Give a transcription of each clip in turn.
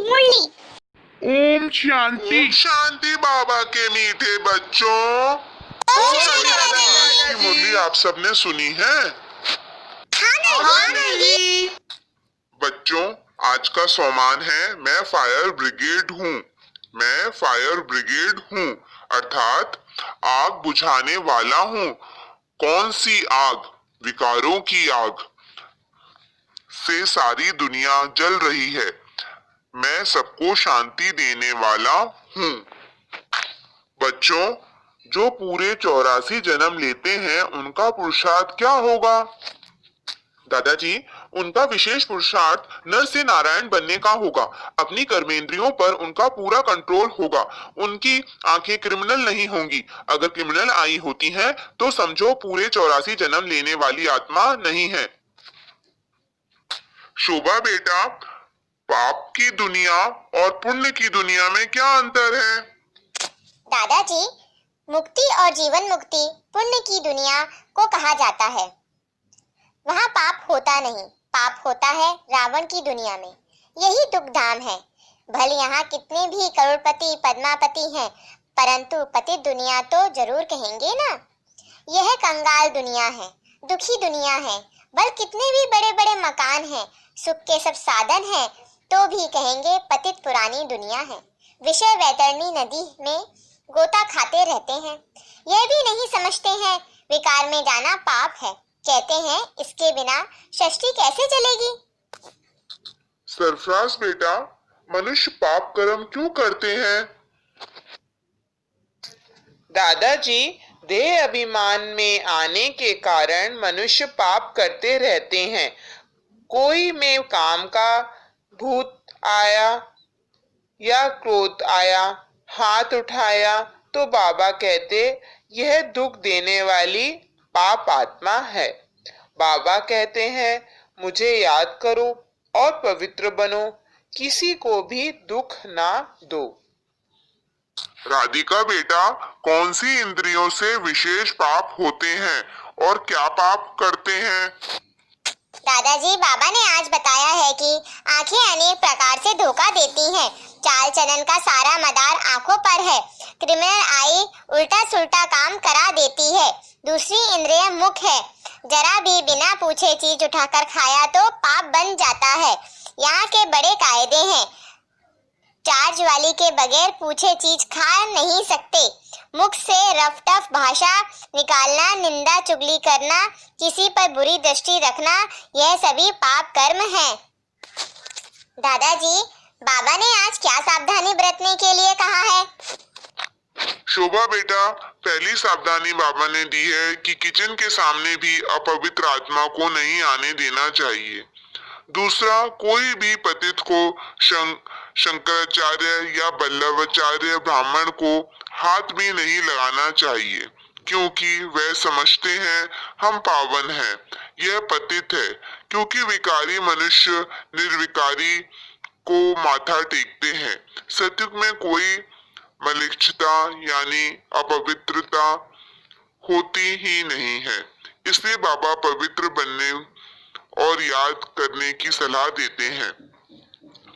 ओम शांति। शांति बाबा के मीठे बच्चों। की मुरली आप सबने सुनी है? बच्चों, आज का सोमान है मैं फायर ब्रिगेड हूँ अर्थात आग बुझाने वाला हूँ। कौन सी आग? विकारों की आग से सारी दुनिया जल रही है। मैं सबको शांति देने वाला हूँ। बच्चों, जो पूरे 84 जन्म लेते हैं उनका पुरुषार्थ क्या होगा? दादाजी, उनका विशेष पुरुषार्थ नर से नारायण बनने का होगा। अपनी कर्मेंद्रियों पर उनका पूरा कंट्रोल होगा। उनकी आंखें क्रिमिनल नहीं होंगी। अगर क्रिमिनल आई होती हैं तो समझो पूरे 84 जन्म लेने वाली आत्मा नहीं है। शोभा बेटा, पाप की दुनिया और पुण्य की दुनिया में क्या अंतर है? दादाजी, मुक्ति और जीवन मुक्ति पुण्य की दुनिया को कहा जाता है। वहाँ पाप होता नहीं, पाप होता है रावण की दुनिया में। यही दुख धाम है। भले यहाँ कितने भी करोड़पति पद्मापति हैं, परंतु पतित दुनिया तो जरूर कहेंगे ना। यह कंगाल दुनिया है, दुखी दुनिया है। बल कितने भी बड़े बड़े मकान हैं, सुख के सब साधन हैं, तो भी कहेंगे पतित पुरानी दुनिया है। विषय वैतरणी नदी में गोता खाते रहते हैं। यह भी नहीं समझते हैं विकार में जाना पाप है। कहते हैं इसके बिना सृष्टि कैसे चलेगी? सरफराज बेटा, मनुष्य पाप कर्म क्यों करते हैं? दादाजी, देह अभिमान में आने के कारण मनुष्य पाप करते रहते हैं। कोई में काम का भूत आया या क्रोध आया, हाथ उठाया तो बाबा कहते यह दुख देने वाली पाप आत्मा है। बाबा कहते हैं मुझे याद करो और पवित्र बनो, किसी को भी दुख ना दो। राधिका बेटा, कौन सी इंद्रियों से विशेष पाप होते हैं और क्या पाप करते हैं? दादाजी, बाबा ने आज बताया है कि आंखें अनेक प्रकार से धोखा देती हैं। चाल चलन का सारा मदार आंखों पर है। क्रिमिनल आई उल्टा सुल्टा काम करा देती है। दूसरी इंद्रिय मुख है। जरा भी बिना पूछे चीज उठाकर खाया तो पाप बन जाता है। यहाँ के बड़े कायदे हैं। चार्ज वाली के बगैर पूछे चीज खा नहीं सकते। मुख से रफ टफ भाषा निकालना, निंदा चुगली करना, किसी पर बुरी दृष्टि रखना, यह सभी पाप कर्म हैं। दादाजी, बाबा ने आज क्या सावधानी बरतने के लिए कहा है? शोभा बेटा, पहली सावधानी बाबा ने दी है कि किचन के सामने भी अपवित्र आत्मा को नहीं आने देना चाहिए। दूसरा, कोई भी पतित को शंकराचार्य या बल्लभाचार्य ब्राह्मण को हाथ भी नहीं लगाना चाहिए, क्योंकि वे समझते हैं हम पावन हैं, यह पतित है। क्योंकि विकारी मनुष्य निर्विकारी को माथा टेकते हैं। सत्युग में कोई मलिक्षता यानी अपवित्रता होती ही नहीं है। इसलिए बाबा पवित्र बनने और याद करने की सलाह देते हैं।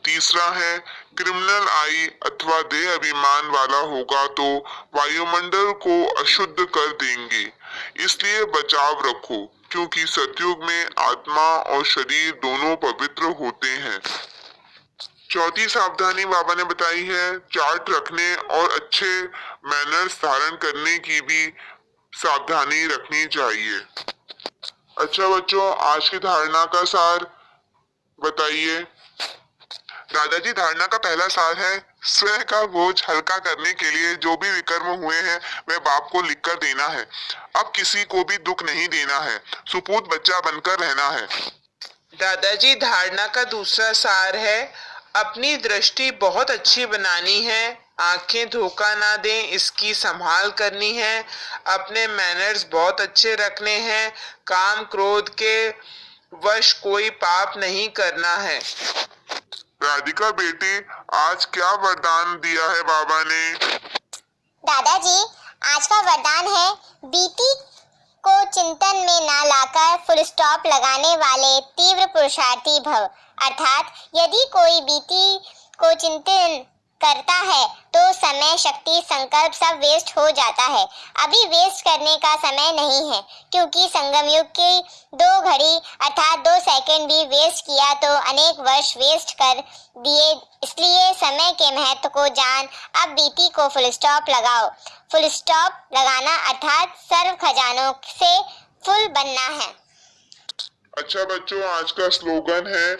तीसरा है, क्रिमिनल आई अथवा देह अभिमान वाला होगा तो वायुमंडल को अशुद्ध कर देंगे। इसलिए बचाव रखो, क्योंकि सतयुग में आत्मा और शरीर दोनों पवित्र होते हैं। चौथी सावधानी बाबा ने बताई है चार्ट रखने और अच्छे मैनर्स धारण करने की भी सावधानी रखनी चाहिए। अच्छा बच्चों, आज की धारणा का सार बताइए। दादाजी, धारणा का पहला सार है स्वयं का बोझ हल्का करने के लिए जो भी विकर्म हुए हैं वह बाप को लिखकर देना है। अब किसी को भी दुख नहीं देना है, सुपूत बच्चा बनकर रहना है। दादाजी, धारणा का दूसरा सार है अपनी दृष्टि बहुत अच्छी बनानी है, आंखें धोखा ना दें इसकी संभाल करनी है, अपने मैनर्स बहुत अच्छे रखने हैं, काम क्रोध के वश कोई पाप नहीं करना है। राधिका बेटी, आज क्या वरदान दिया है बाबा ने? दादाजी, आज का वरदान है बीती को चिंतन में ना लाकर फुल स्टॉप लगाने वाले तीव्र पुरुषार्थी भव। अर्थात यदि कोई बीती को को चिंतन करता है तो समय, शक्ति, संकल्प सब वेस्ट हो जाता है। अभी वेस्ट करने का समय नहीं है, क्योंकि संगम युग की 2 घड़ी अर्थात 2 सेकंड भी वेस्ट किया तो अनेक वर्ष वेस्ट कर दिए। इसलिए समय के महत्व को जान, अब बीती को फुल स्टॉप लगाओ। फुल स्टॉप लगाना अर्थात सर्व खजानों से फुल बनना है। अच्छा बच्चों, आज का स्लोगन है,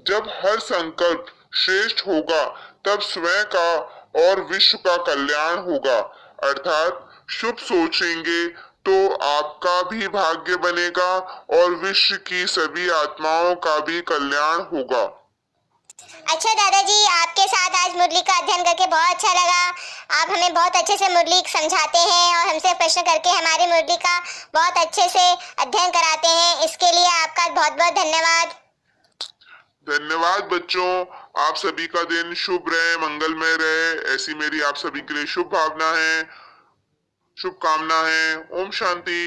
जब हर संकल्प श्रेष्ठ होगा तब स्वयं का और विश्व का कल्याण होगा। अर्थात शुभ सोचेंगे तो आपका भी भाग्य बनेगा और विश्व की सभी आत्माओं का भी कल्याण होगा। अच्छा दादाजी, आपके साथ आज मुरली का अध्ययन करके बहुत अच्छा लगा। आप हमें बहुत अच्छे से मुरली समझाते हैं और हमसे प्रश्न करके हमारी मुरली का बहुत अच्छे से अध्ययन कराते हैं। इसके लिए आपका बहुत बहुत धन्यवाद। धन्यवाद बच्चों, आप सभी का दिन शुभ रहे, मंगलमय रहे, ऐसी मेरी आप सभी के लिए शुभ भावना है, शुभकामना है। ओम शांति।